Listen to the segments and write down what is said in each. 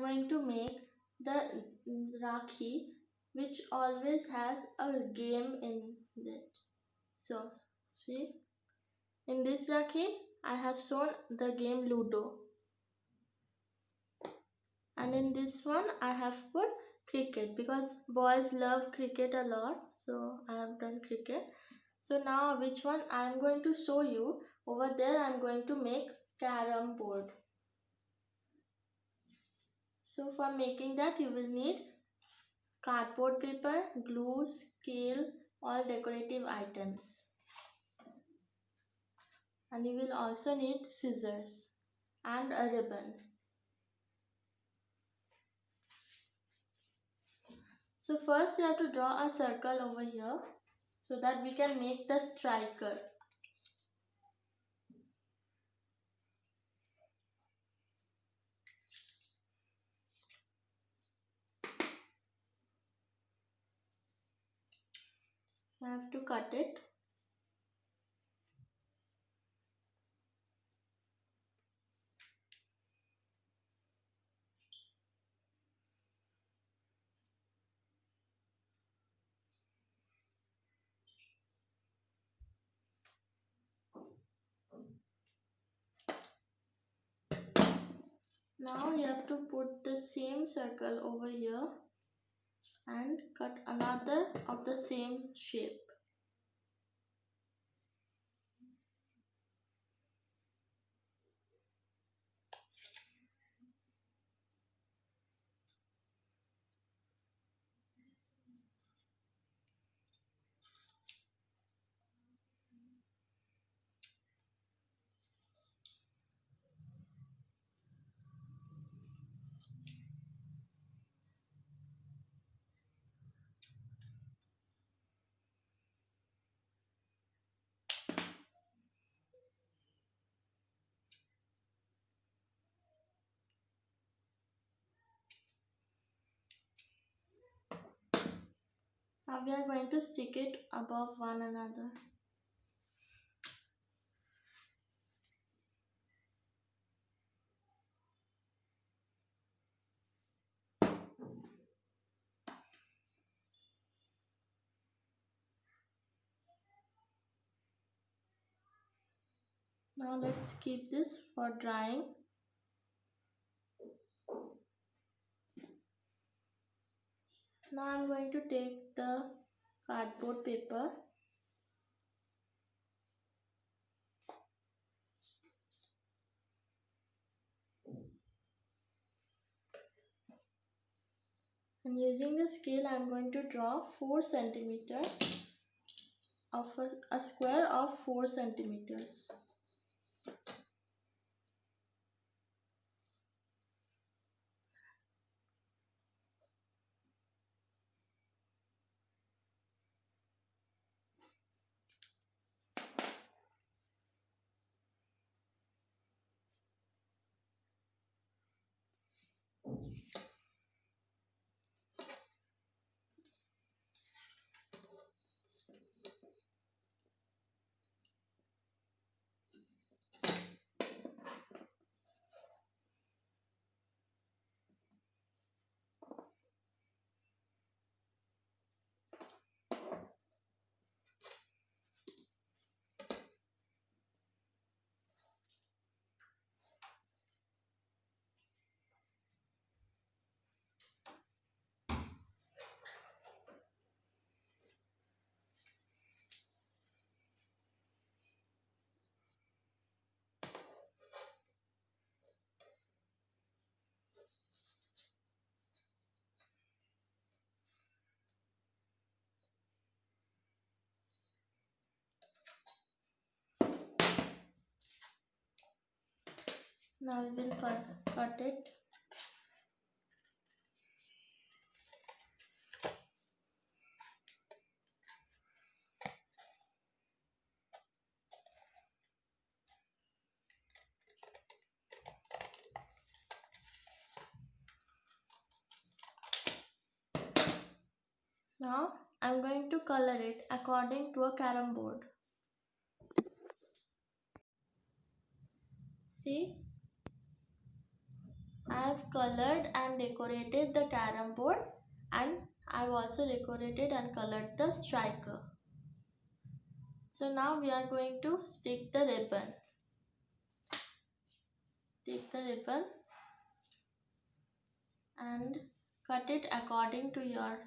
going to make the Rakhi which always has a game in it. So see, in this Rakhi I have shown the game Ludo, and in this one I have put cricket because boys love cricket a lot, so I have done cricket. So now which one I am going to show you, over there I am going to make carrom board. So for making that you will need cardboard paper, glue, scale, all decorative items, and you will also need scissors and a ribbon. So first you have to draw a circle over here so that we can make the striker. I have to cut it. Now you have to put the same circle over here and cut another of the same shape. Now we are going to stick it above one another. Now let's keep this for drying. Now I am going to take the cardboard paper and using the scale I am going to draw 4 centimeters of a square of 4 centimeters. Now we will cut it. Now I am going to color it according to a carrom board. See, I have colored and decorated the carrom board, and I have also decorated and colored the striker. So now we are going to stick the ribbon. Take the ribbon and cut it according to your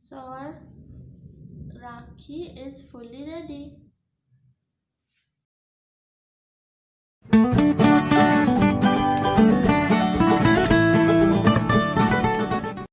so our Rakhi is fully ready.